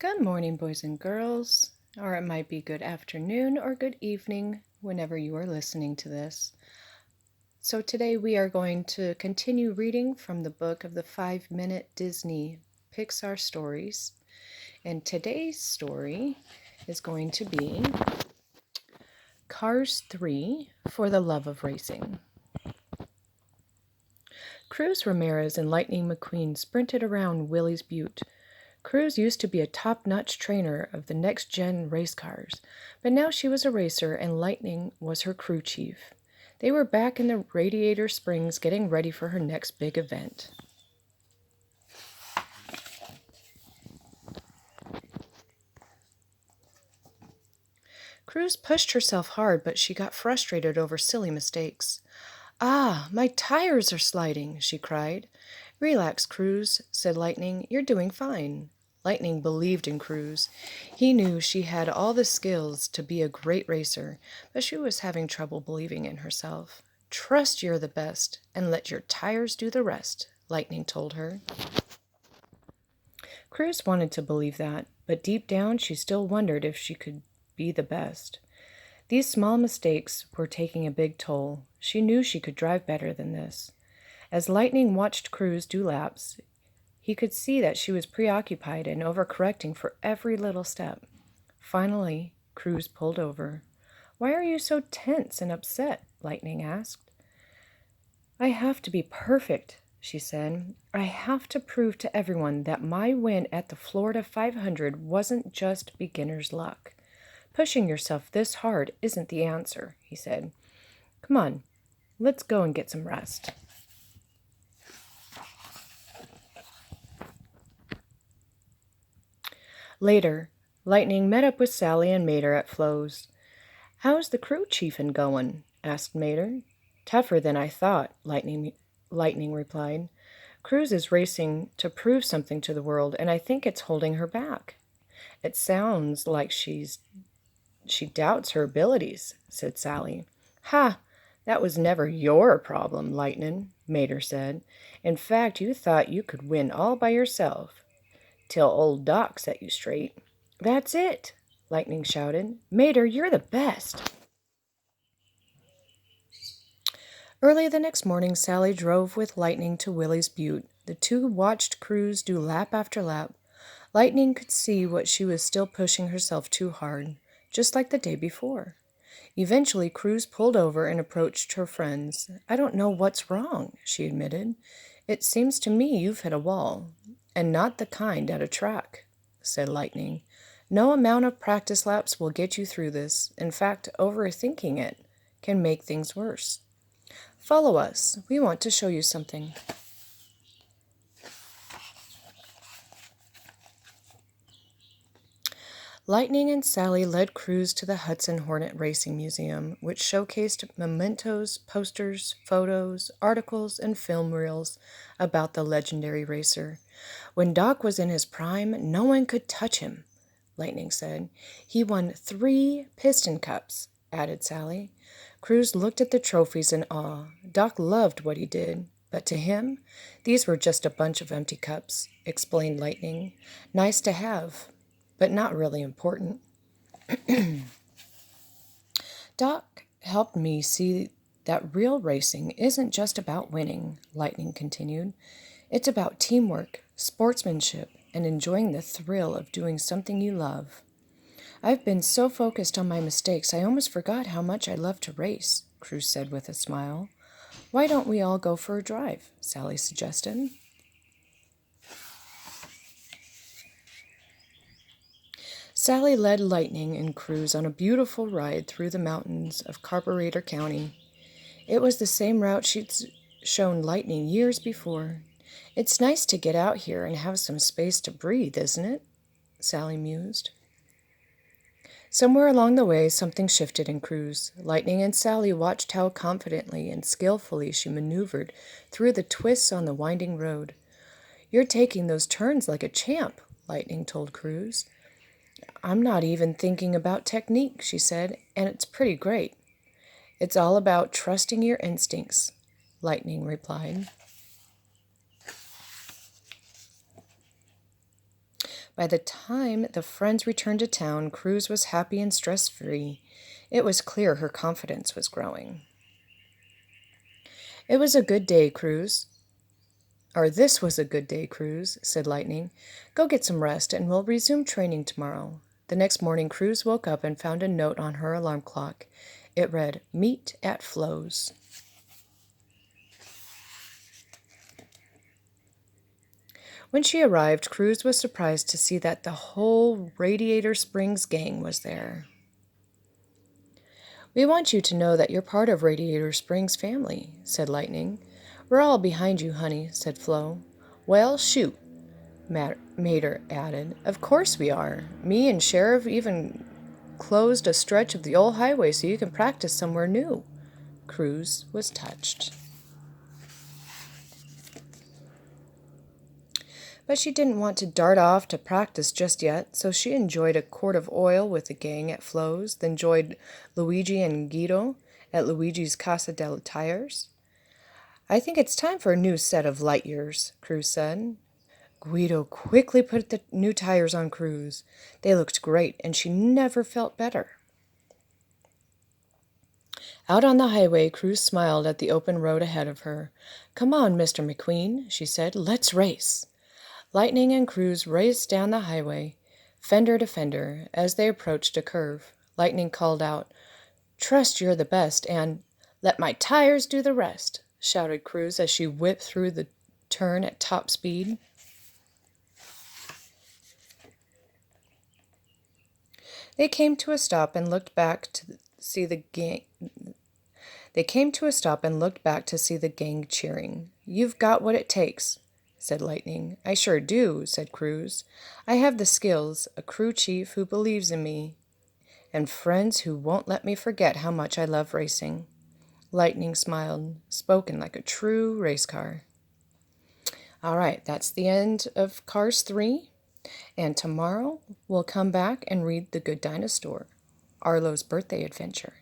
Good morning, boys and girls, or it might be good afternoon or good evening whenever you are listening to this. So, today we are going to continue reading from the book of the 5-minute Disney.Pixar Stories. And today's story is going to be Cars 3 for the Love of Racing. Cruz Ramirez and Lightning McQueen sprinted around Willie's Butte. Cruz used to be a top-notch trainer of the next-gen race cars, but now she was a racer and Lightning was her crew chief. They were back in the Radiator Springs getting ready for her next big event. Cruz pushed herself hard, but she got frustrated over silly mistakes. "Ah, my tires are sliding," she cried. "Relax, Cruz," said Lightning. "You're doing fine." Lightning believed in Cruz. He knew she had all the skills to be a great racer, but she was having trouble believing in herself. "Trust you're the best, and let your tires do the rest," Lightning told her. Cruz wanted to believe that, but deep down she still wondered if she could be the best. These small mistakes were taking a big toll. She knew she could drive better than this. As Lightning watched Cruz do laps, he could see that she was preoccupied and overcorrecting for every little step. Finally, Cruz pulled over. "Why are you so tense and upset?" Lightning asked. "I have to be perfect," she said. "I have to prove to everyone that my win at the Florida 500 wasn't just beginner's luck. Pushing yourself this hard isn't the answer," he said. "Come on, let's go and get some rest." Later, Lightning met up with Sally and Mater at Flo's. "How's the crew chiefin' goin'?" asked Mater. "Tougher than I thought," Lightning replied. "Cruz is racing to prove something to the world, and I think it's holding her back." "It sounds like she doubts her abilities," said Sally. "Ha! That was never your problem, Lightnin'," Mater said. "In fact, you thought you could win all by yourself, till old Doc set you straight." "That's it!" Lightning shouted. "Mater, you're the best!" Early the next morning, Sally drove with Lightning to Willie's Butte. The two watched Cruz do lap after lap. Lightning could see what she was still pushing herself too hard, just like the day before. Eventually, Cruz pulled over and approached her friends. "I don't know what's wrong," she admitted. "It seems to me you've hit a wall, and not the kind at a track," said Lightning. "No amount of practice laps will get you through this. In fact, overthinking it can make things worse. Follow us. We want to show you something." Lightning and Sally led Cruz to the Hudson Hornet Racing Museum, which showcased mementos, posters, photos, articles, and film reels about the legendary racer. "When Doc was in his prime, no one could touch him," Lightning said. "He won 3 Piston Cups," added Sally. Cruz looked at the trophies in awe. Doc loved what he did, but to him, these were just a bunch of empty cups, explained Lightning. "Nice to have, but not really important." "Doc helped me see that real racing isn't just about winning," Lightning continued. "It's about teamwork, sportsmanship, and enjoying the thrill of doing something you love." "I've been so focused on my mistakes, I almost forgot how much I love to race," Cruz said with a smile. "Why don't we all go for a drive?" Sally suggested. Sally led Lightning and Cruz on a beautiful ride through the mountains of Carburetor County. It was the same route she'd shown Lightning years before. "It's nice to get out here and have some space to breathe, isn't it?" Sally mused. Somewhere along the way, something shifted in Cruz. Lightning and Sally watched how confidently and skillfully she maneuvered through the twists on the winding road. "You're taking those turns like a champ," Lightning told Cruz. "I'm not even thinking about technique," she said, "and it's pretty great." "It's all about trusting your instincts," Lightning replied. By the time the friends returned to town, Cruz was happy and stress-free. It was clear her confidence was growing. It was a good day, Cruz. Or this was a good day, Cruz, said Lightning. Go get some rest and we'll resume training tomorrow. The next morning, Cruz woke up and found a note on her alarm clock. It read, "Meet at Flo's." When she arrived, Cruz was surprised to see that the whole Radiator Springs gang was there. "We want you to know that you're part of Radiator Springs family," said Lightning. "We're all behind you, honey," said Flo. "Well, shoot," Mater added. "Of course we are. Me and Sheriff even closed a stretch of the old highway so you can practice somewhere new." Cruz was touched. But she didn't want to dart off to practice just yet, so she enjoyed a quart of oil with the gang at Flo's, then joined Luigi and Guido at Luigi's Casa del Tires. "I think it's time for a new set of light years," Cruz said. Guido quickly put the new tires on Cruz. They looked great, and she never felt better. Out on the highway, Cruz smiled at the open road ahead of her. "Come on, Mr. McQueen," she said. "Let's race." Lightning and Cruz raced down the highway, fender to fender. As they approached a curve, Lightning called out, "Trust you're the best," and "Let my tires do the rest," shouted Cruz as she whipped through the turn at top speed. They came to a stop and looked back to see the gang. Cheering. "You've got what it takes," said Lightning. "I sure do," said Cruz. "I have the skills, a crew chief who believes in me, and friends who won't let me forget how much I love racing." Lightning smiled, spoken like a true race car. All right, that's the end of Cars 3. And tomorrow we'll come back and read The Good Dinosaur, Arlo's birthday adventure.